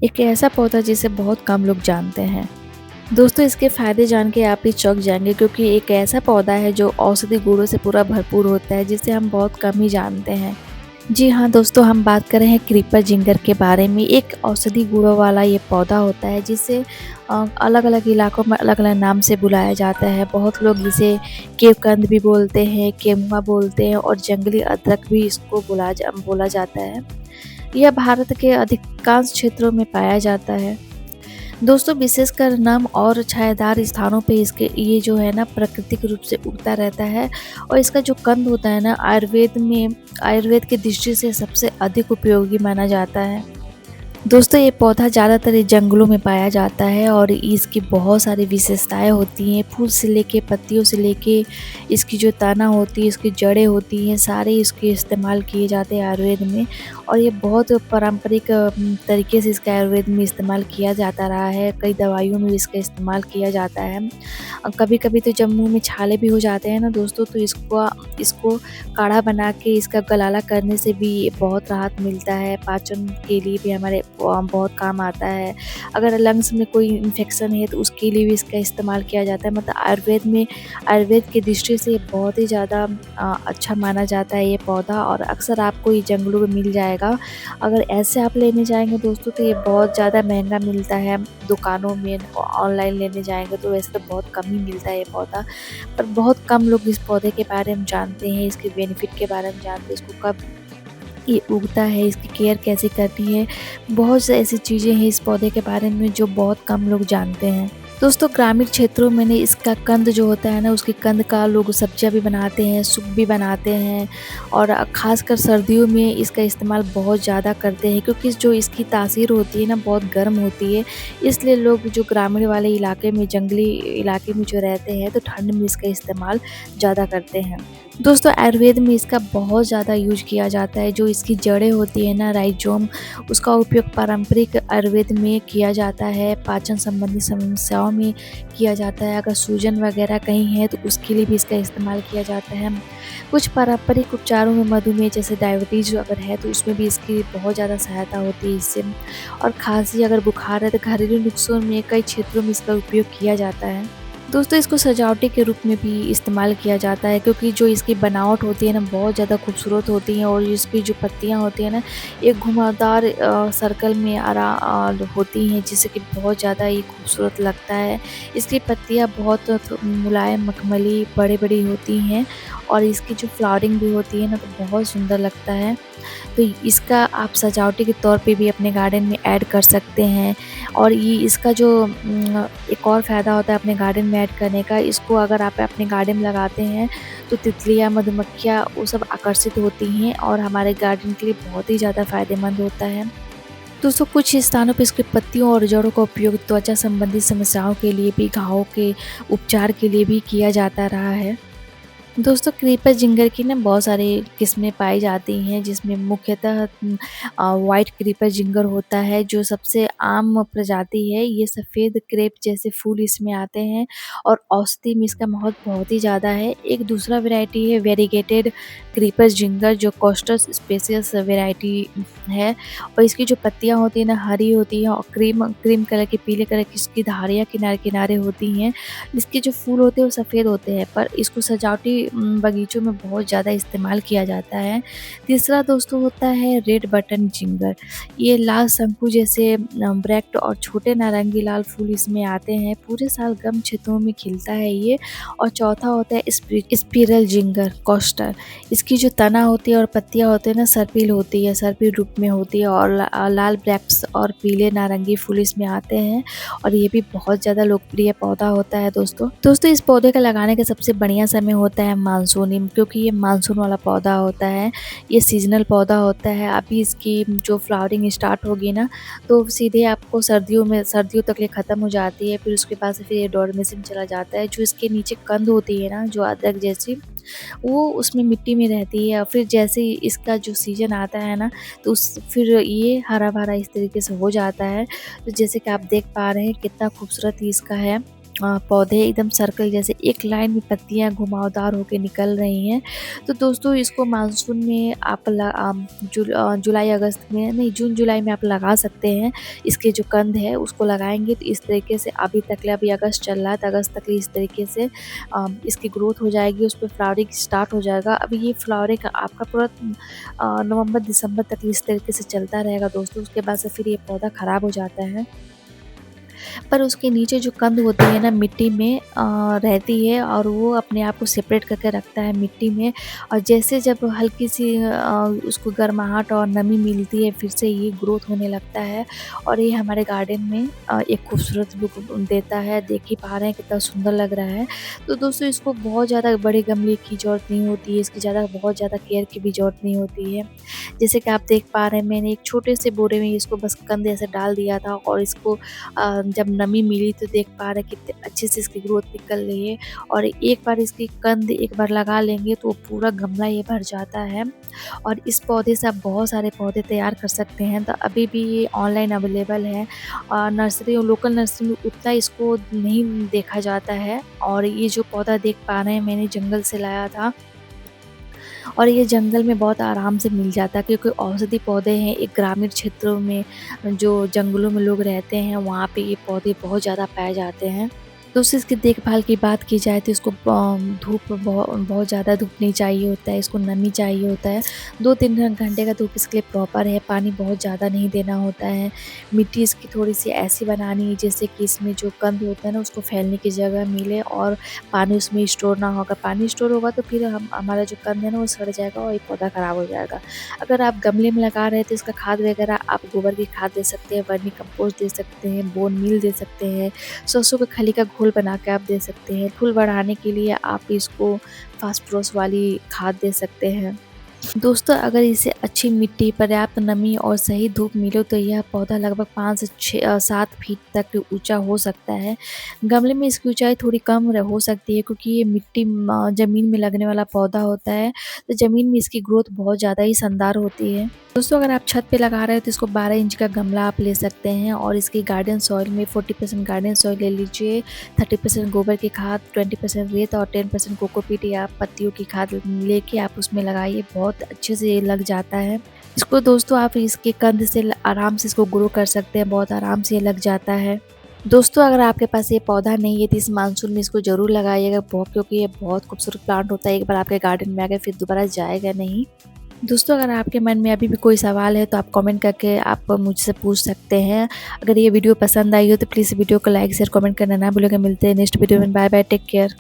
एक ऐसा पौधा जिसे बहुत कम लोग जानते हैं। दोस्तों, इसके फ़ायदे जान के आप भी चौंक जाएँगे क्योंकि एक ऐसा पौधा है जो औषधि गुणों से पूरा भरपूर होता है, जिसे हम बहुत कम ही जानते हैं। जी हाँ दोस्तों, हम बात कर रहे हैं क्रीपर जिंगर के बारे में। एक औषधि गुणों वाला ये पौधा होता है जिसे अलग-अलग इलाकों में अलग-अलग नाम से बुलाया जाता है। बहुत लोग इसे केवकंद भी बोलते हैं, केमुआ बोलते हैं और जंगली अदरक भी इसको बोला जाता है। यह भारत के अधिकांश क्षेत्रों में पाया जाता है। दोस्तों, विशेषकर नम और छायादार स्थानों पे इसके ये जो है ना प्राकृतिक रूप से उगता रहता है और इसका जो कंद होता है ना आयुर्वेद की दृष्टि से सबसे अधिक उपयोगी माना जाता है। दोस्तों, ये पौधा ज़्यादातर जंगलों में पाया जाता है और इसकी बहुत सारी विशेषताएं होती हैं। फूल से लेके पत्तियों से लेके इसकी जो तना होती है, इसकी जड़ें होती हैं, सारे इसके इस्तेमाल किए जाते हैं आयुर्वेद में। और ये बहुत पारंपरिक तरीके से इसका आयुर्वेद में इस्तेमाल किया जाता रहा है। कई दवाइयों में इसका इस्तेमाल किया जाता है। कभी-कभी तो जब मुँह में छाले भी हो जाते हैं ना दोस्तों, तो इसको काढ़ा बना के इसका गलाला करने से भी बहुत राहत मिलता है। पाचन के लिए भी हमारे बहुत काम आता है। अगर लंग्स में कोई इन्फेक्शन है तो उसके लिए भी इसका इस्तेमाल किया जाता है। मतलब आयुर्वेद की दृष्टि से बहुत ही ज़्यादा अच्छा माना जाता है ये पौधा और अक्सर आपको ये जंगलों में मिल जाएगा। अगर ऐसे आप लेने जाएँगे दोस्तों तो ये बहुत ज़्यादा महँगा मिलता है दुकानों में। ऑनलाइन लेने जाएँगे तो वैसे तो बहुत कम ही मिलता है ये पौधा। पर बहुत कम लोग इस पौधे के बारे में जानते हैं, इसके बेनिफिट के बारे में जानते हैं, इसको कब ये उगता है, इसकी केयर कैसे करती है। बहुत से ऐसी चीज़ें हैं इस पौधे के बारे में जो बहुत कम लोग जानते हैं। दोस्तों, ग्रामीण क्षेत्रों में ना इसका कंद जो होता है ना, उसके कंद का लोग सब्जियाँ भी बनाते हैं, सूप भी बनाते हैं और ख़ासकर सर्दियों में इसका इस्तेमाल बहुत ज़्यादा करते हैं क्योंकि जो इसकी तासीर होती है ना बहुत गर्म होती है। इसलिए लोग जो ग्रामीण वाले इलाके में, जंगली इलाके में जो रहते हैं तो ठंड में इसका इस्तेमाल ज़्यादा करते हैं। दोस्तों, आयुर्वेद में इसका बहुत ज़्यादा यूज़ किया जाता है। जो इसकी जड़ें होती है ना राइज़ोम, उसका उपयोग पारंपरिक आयुर्वेद में किया जाता है, पाचन संबंधी समस्याओं में किया जाता है। अगर सूजन वगैरह कहीं है तो उसके लिए भी इसका इस्तेमाल किया जाता है। कुछ पारंपरिक उपचारों में मधुमेह जैसे डायबिटीज़ अगर है तो उसमें भी इसकी बहुत ज़्यादा सहायता होती है इससे। और खाँसी अगर बुखार है तो घरेलू नुस्खों में कई क्षेत्रों में इसका उपयोग किया जाता है। दोस्तों, इसको सजावटी के रूप में भी इस्तेमाल किया जाता है क्योंकि जो इसकी बनावट होती है ना बहुत ज़्यादा खूबसूरत होती हैं और इसकी जो पत्तियाँ होती हैं ना एक घुमावदार सर्कल में होती हैं जिससे कि बहुत ज़्यादा ये खूबसूरत लगता है। इसकी पत्तियाँ बहुत मुलायम मखमली बड़ी-बड़ी होती हैं और इसकी जो फ्लावरिंग भी होती है ना तो बहुत सुंदर लगता है। तो इसका आप सजावटी के तौर पे भी अपने गार्डन में ऐड कर सकते हैं। और ये इसका जो एक और फ़ायदा होता है अपने गार्डन में ऐड करने का, इसको अगर आप अपने गार्डन में लगाते हैं तो तितलियाँ, मधुमक्खियाँ वो सब आकर्षित होती हैं और हमारे गार्डन के लिए बहुत ही ज़्यादा फ़ायदेमंद होता है। दोस्तों, कुछ स्थानों पे इसकी पत्तियों और जड़ों का उपयोग त्वचा संबंधी समस्याओं के लिए भी, घावों के उपचार के लिए भी किया जाता रहा है। दोस्तों, क्रीपर जिंगर की ना बहुत सारी किस्में पाई जाती हैं जिसमें मुख्यतः वाइट क्रीपर जिंगर होता है जो सबसे आम प्रजाति है। ये सफ़ेद क्रेप जैसे फूल इसमें आते हैं और औषधि में इसका महत्व बहुत ही ज़्यादा है। एक दूसरा वैरायटी है वेरीगेटेड क्रीपर जिंगर जो कोस्टस स्पेसियस वैरायटी है और इसकी जो पत्तियाँ होती हैं ना हरी होती हैं और क्रीम कलर की, पीले कलर की इसकी धारियाँ किनारे-किनारे होती हैं। इसके जो फूल होते हैं वो सफ़ेद होते हैं पर इसको सजावटी बगीचों में बहुत ज़्यादा इस्तेमाल किया जाता है। तीसरा दोस्तों होता है रेड बटन जिंगर। ये लाल शंकु जैसे ब्रैक्ट और छोटे नारंगी लाल फूल इसमें आते हैं। पूरे साल गर्म क्षेत्रों में खिलता है ये। और चौथा होता है स्पिरल जिंगर कोस्टर। इसकी जो तना होती है और पत्तियाँ होती है ना सर्पिल होती है, सर्पिल रूप में होती है और लाल ब्रैक्ट्स और पीले नारंगी फूल इसमें आते हैं और ये भी बहुत ज़्यादा लोकप्रिय पौधा होता है दोस्तों इस पौधे का लगाने का सबसे बढ़िया समय होता है मानसून, क्योंकि ये मानसून वाला पौधा होता है। ये सीजनल पौधा होता है। अभी इसकी जो फ्लावरिंग स्टार्ट होगी ना तो सीधे आपको सर्दियों तक ये ख़त्म हो जाती है। फिर उसके बाद से फिर ये डोरमेसन चला जाता है। जो इसके नीचे कंद होती है ना जो अदरक जैसी, वो उसमें मिट्टी में रहती है। फिर जैसे ही इसका जो सीज़न आता है ना तो फिर ये हरा भरा इस तरीके से हो जाता है। तो जैसे कि आप देख पा रहे हैं कितना खूबसूरत ही इसका है। पौधे एकदम सर्कल जैसे एक लाइन में पत्तियाँ घुमावदार होके निकल रही हैं। तो दोस्तों इसको मानसून में आप जुलाई अगस्त में नहीं, जून जुलाई में आप लगा सकते हैं। इसके जो कंद है उसको लगाएँगे तो इस तरीके से अभी अगस्त चल रहा है, तो अगस्त तक इस तरीके से इसकी ग्रोथ हो जाएगी, उस पे फ्लावरिंग स्टार्ट हो जाएगा। अभी ये फ्लावरिंग आपका पूरा नवंबर दिसंबर तक इस तरीके से चलता रहेगा दोस्तों। उसके बाद से फिर ये पौधा ख़राब हो जाता है। पर उसके नीचे जो कंद होती है ना मिट्टी में रहती है, और वो अपने आप को सेपरेट करके रखता है मिट्टी में। और जैसे जब हल्की सी उसको गर्माहट और नमी मिलती है, फिर से ये ग्रोथ होने लगता है और ये हमारे गार्डन में एक खूबसूरत लुक देता है। देख ही पा रहे हैं कितना सुंदर लग रहा है। तो दोस्तों इसको बहुत ज़्यादा बड़े गमले की ज़रूरत नहीं होती है, इसकी बहुत ज़्यादा केयर की भी ज़रूरत नहीं होती है। जैसे कि आप देख पा रहे हैं, मैंने एक छोटे से बोरे में इसको बस कंद ऐसे डाल दिया था, और इसको जब नमी मिली तो देख पा रहे हैं कितने अच्छे से इसकी ग्रोथ निकल रही है। और एक बार इसकी कंद एक बार लगा लेंगे तो पूरा गमला ये भर जाता है। और इस पौधे से आप बहुत सारे पौधे तैयार कर सकते हैं। तो अभी भी ये ऑनलाइन अवेलेबल है, और नर्सरी और लोकल नर्सरी में उतना इसको नहीं देखा जाता है। और ये जो पौधा देख पा रहे हैं, मैंने जंगल से लाया था, और ये जंगल में बहुत आराम से मिल जाता है, क्योंकि औषधि पौधे हैं। एक ग्रामीण क्षेत्रों में जो जंगलों में लोग रहते हैं, वहाँ पे ये पौधे बहुत ज़्यादा पाए जाते हैं। दोस्तों इसकी देखभाल की बात की जाए तो इसको धूप बहुत ज़्यादा धूप नहीं चाहिए होता है, इसको नमी चाहिए होता है। 2-3 घंटे का धूप इसके लिए प्रॉपर है। पानी बहुत ज़्यादा नहीं देना होता है। मिट्टी इसकी थोड़ी-सी ऐसी बनानी है जैसे कि इसमें जो कंद होता है ना, उसको फैलने की जगह मिले, और पानी उसमें स्टोर ना होगा। पानी स्टोर होगा तो फिर हमारा जो कंद है ना वो सड़ जाएगा और ये पौधा ख़राब हो जाएगा। अगर आप गमले में लगा रहे हैं तो इसका खाद वगैरह आप गोबर की खाद दे सकते हैं, वर्मी कंपोस्ट दे सकते हैं, बोन मील दे सकते हैं, सरसों के खली का घोल बना के आप दे सकते हैं। फूल बढ़ाने के लिए आप इसको फास्फोरस वाली खाद दे सकते हैं। दोस्तों अगर इसे अच्छी मिट्टी, पर्याप्त नमी और सही धूप मिले तो यह पौधा लगभग 5 से 7 फीट तक ऊंचा हो सकता है। गमले में इसकी ऊंचाई थोड़ी कम हो सकती है, क्योंकि ये मिट्टी ज़मीन में लगने वाला पौधा होता है, तो ज़मीन में इसकी ग्रोथ बहुत ज़्यादा ही शानदार होती है। दोस्तों अगर आप छत पे लगा रहे हो तो इसको 12 इंच का गमला आप ले सकते हैं, और इसकी गार्डन सॉइल में 40% गार्डन सॉइल ले लीजिए, 30% गोबर की खाद, 20% रेत और 10% कोकोपीट या पत्तियों की खाद लेके आप उसमें लगाइए। बहुत अच्छे से ये लग जाता है। इसको दोस्तों आप इसके कंद से आराम से इसको ग्रो कर सकते हैं, बहुत आराम से ये लग जाता है। दोस्तों अगर आपके पास ये पौधा नहीं है तो इस मानसून में इसको ज़रूर लगाइएगा, क्योंकि ये बहुत खूबसूरत प्लांट होता है। एक बार आपके गार्डन में आ गया फिर दोबारा जाएगा नहीं। दोस्तों अगर आपके मन में अभी भी कोई सवाल है तो आप कमेंट करके आप मुझसे पूछ सकते हैं। अगर ये वीडियो पसंद आई हो तो प्लीज़ वीडियो को लाइक शेयर कमेंट करना ना भूलिएगा। मिलते हैं नेक्स्ट वीडियो में। Bye bye, take care.